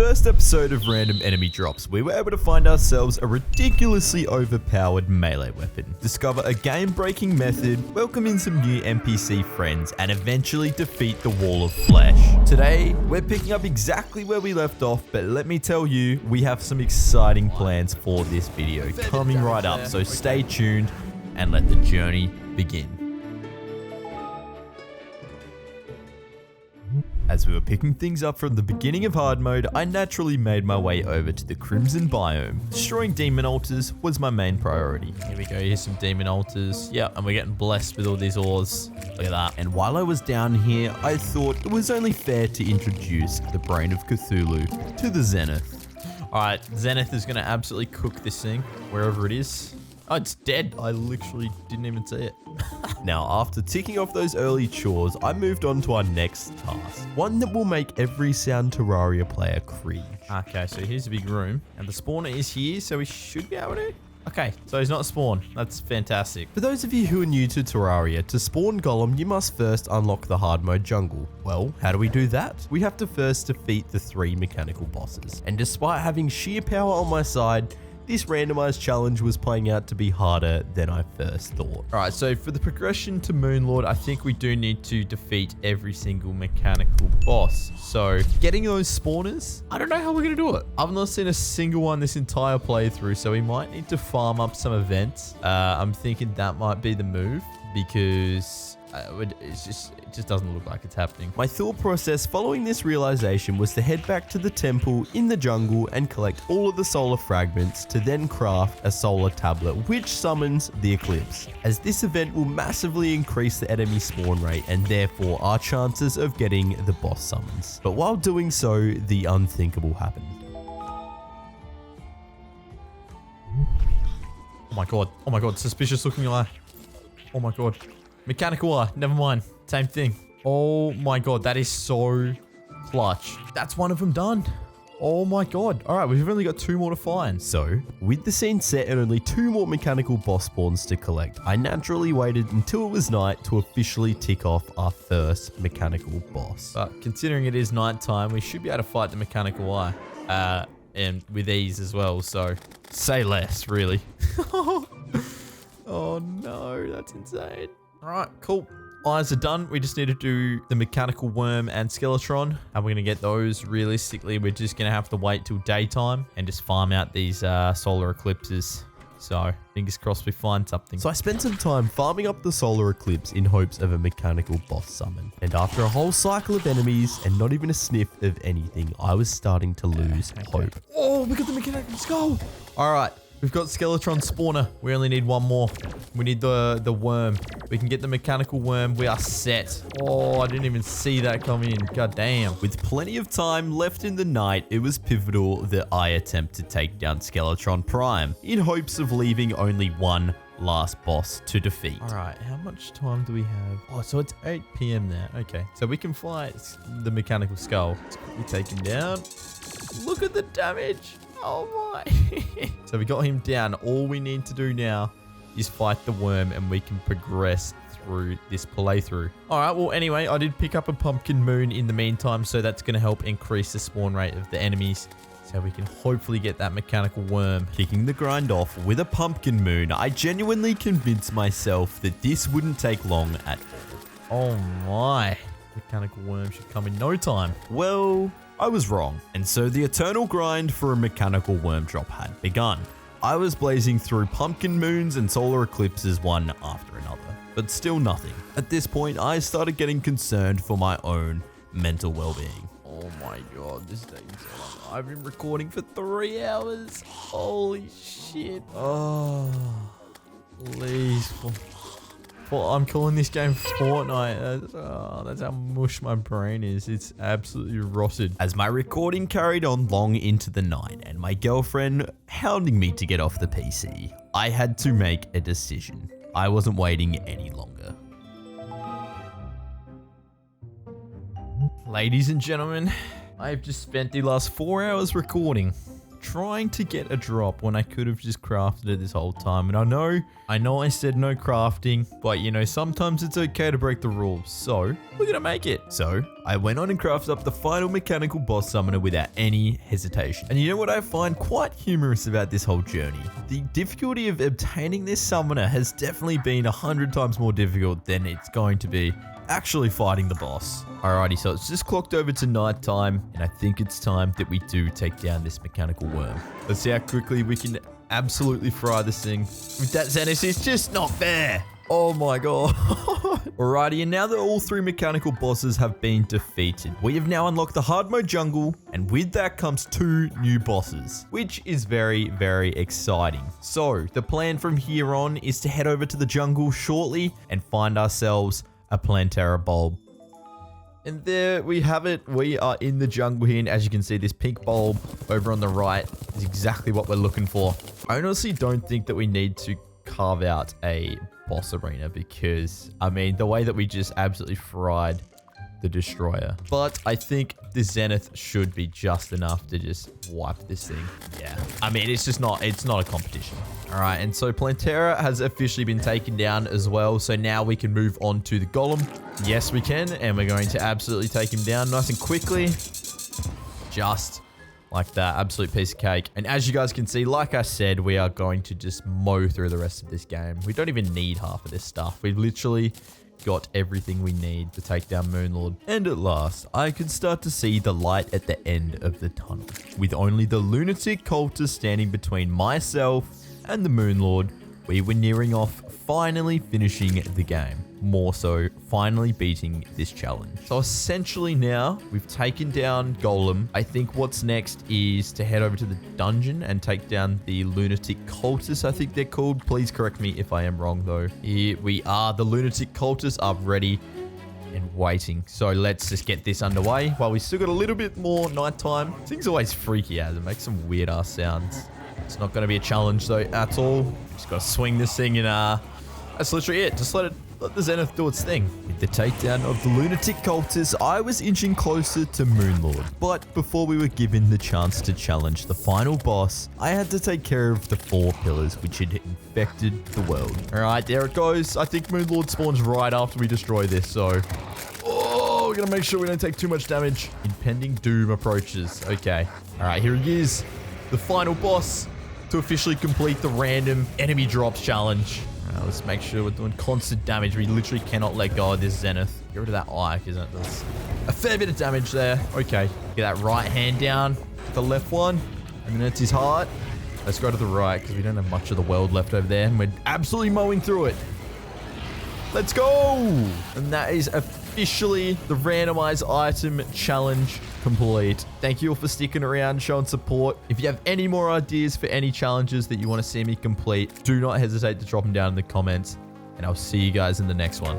first episode of Random Enemy Drops, we were able to find ourselves a ridiculously overpowered melee weapon, discover a game-breaking method, welcome in some new NPC friends, and eventually defeat the Wall of Flesh. Today, we're picking up exactly where we left off, but let me tell you, we have some exciting plans for this video coming right up, so stay tuned and let the journey begin. As we were picking things up from the beginning of hard mode, I naturally made my way over to the Crimson biome. Destroying demon altars was my main priority. Here we go, here's some demon altars. Yeah, and we're getting blessed with all these ores. Look at that. And while I was down here, I thought it was only fair to introduce the Brain of Cthulhu to the Zenith. Alright, Zenith is going to absolutely cook this thing, wherever it is. Oh, it's dead. I literally didn't even see it. Now, after ticking off those early chores, I moved on to our next task. One that will make every sound Terraria player cringe. Okay, so here's a big room. And the spawner is here, so we should be able to... Okay, so he's not spawned. That's fantastic. For those of you who are new to Terraria, to spawn Golem, you must first unlock the hard mode jungle. Well, how do we do that? We have to first defeat the 3 mechanical bosses. And despite having sheer power on my side, this randomized challenge was playing out to be harder than I first thought. Alright, so for the progression to Moonlord, I think we do need to defeat every single mechanical boss. So, getting those spawners, I don't know how we're going to do it. I've not seen a single one this entire playthrough, so we might need to farm up some events. I'm thinking that might be the move, because it just doesn't look like it's happening. My thought process following this realization was to head back to the temple in the jungle and collect all of the solar fragments to then craft a solar tablet which summons the eclipse, as this event will massively increase the enemy spawn rate and therefore our chances of getting the boss summons. But while doing so, the unthinkable happened. Oh my god, suspicious looking eye. Oh my god. Mechanical eye, never mind. Same thing. Oh my god, that is so clutch. That's one of them done. Oh my god. All right, we've only got 2 more to find. So, with the scene set and only 2 more mechanical boss spawns to collect, I naturally waited until it was night to officially tick off our first mechanical boss. But considering it is nighttime, we should be able to fight the mechanical eye. And with ease as well, so say less, really. Oh no, that's insane. All right, cool. Eyes are done. We just need to do the mechanical worm and skeletron. How are we going to get those? Realistically, we're just going to have to wait till daytime and just farm out these solar eclipses. So, fingers crossed we find something. So I spent some time farming up the solar eclipse in hopes of a mechanical boss summon. And after a whole cycle of enemies and not even a sniff of anything, I was starting to lose hope. Oh, we got the mechanical skull. All right. We've got Skeletron Spawner. We only need 1 more. We need the worm. We can get the mechanical worm. We are set. Oh, I didn't even see that come in. God damn. With plenty of time left in the night, it was pivotal that I attempt to take down Skeletron Prime in hopes of leaving only 1 last boss to defeat. All right, how much time do we have? Oh, so it's 8 p.m. there. Okay, so we can fight the mechanical skull. Let's quickly take him down. Look at the damage. Oh my. So we got him down. All we need to do now is fight the worm and we can progress through this playthrough. All right, well, anyway, I did pick up a pumpkin moon in the meantime, so that's going to help increase the spawn rate of the enemies, so we can hopefully get that mechanical worm. Kicking the grind off with a pumpkin moon, I genuinely convinced myself that this wouldn't take long at all. Oh my. Mechanical worm should come in no time. Well, I was wrong, and so the eternal grind for a mechanical worm drop had begun. I was blazing through pumpkin moons and solar eclipses one after another, but still nothing. At this point, I started getting concerned for my own mental well-being. Oh my god, this thing's so long. I've been recording for 3 hours. Holy shit. Oh, please. Well, I'm calling this game Fortnite. That's how mush my brain is. It's absolutely rotted. As my recording carried on long into the night and my girlfriend hounding me to get off the PC, I had to make a decision. I wasn't waiting any longer. Ladies and gentlemen, I have just spent the last 4 hours recording. trying to get a drop when I could have just crafted it this whole time. And I know I said no crafting, but you know, sometimes it's okay to break the rules. So we're gonna make it. So I went on and crafted up the final mechanical boss summoner without any hesitation. And you know what I find quite humorous about this whole journey? The difficulty of obtaining this summoner has definitely been 100 times more difficult than it's going to be actually fighting the boss. Alrighty, so it's just clocked over to nighttime, and I think it's time that we do take down this mechanical worm. Let's see how quickly we can absolutely fry this thing. With that Zenith, it's just not fair. Oh my god. Alrighty, and now that all 3 mechanical bosses have been defeated, we have now unlocked the hard mode jungle, and with that comes 2 new bosses, which is very, very exciting. So the plan from here on is to head over to the jungle shortly and find ourselves a Plantera bulb. And there we have it. We are in the jungle here, and as you can see, this pink bulb over on the right is exactly what we're looking for. I honestly don't think that we need to carve out a boss arena because, I mean, the way that we just absolutely fried the destroyer. But I think the Zenith should be just enough to just wipe this thing. Yeah, I mean, it's not a competition. All right, and so Plantera has officially been taken down as well. So now we can move on to the golem. Yes, we can, and we're going to absolutely take him down nice and quickly. Just like that, absolute piece of cake. And as you guys can see, like I said, we are going to just mow through the rest of this game. We don't even need half of this stuff. We've literally got everything we need to take down Moonlord. And at last, I can start to see the light at the end of the tunnel. With only the lunatic cultist standing between myself and the Moonlord, we were nearing off finally finishing the game. More so, finally beating this challenge. So essentially now, we've taken down Golem. I think what's next is to head over to the dungeon and take down the lunatic cultists, I think they're called. Please correct me if I am wrong though. Here we are. The lunatic cultists are ready and waiting. So let's just get this underway while we still got a little bit more nighttime. This thing's always freaky as it makes some weird ass sounds. It's not going to be a challenge though at all. Just got to swing this thing and that's literally it. Just let the Zenith do its thing. With the takedown of the lunatic cultists, I was inching closer to Moonlord. But before we were given the chance to challenge the final boss, I had to take care of the 4 pillars which had infected the world. All right, there it goes. I think Moonlord spawns right after we destroy this, so oh, we're gonna make sure we don't take too much damage. Impending doom approaches. Okay. All right, here he is. The final boss to officially complete the random enemy drops challenge. Let's make sure we're doing constant damage. We literally cannot let go of this Zenith. Get rid of that eye, because there's a fair bit of damage there. Okay, get that right hand down. The left one. And then it's his heart. Let's go to the right, because we don't have much of the world left over there. And we're absolutely mowing through it. Let's go! And that is officially the randomized item challenge complete. Thank you all for sticking around, showing support. If you have any more ideas for any challenges that you want to see me complete, do not hesitate to drop them down in the comments. And I'll see you guys in the next one.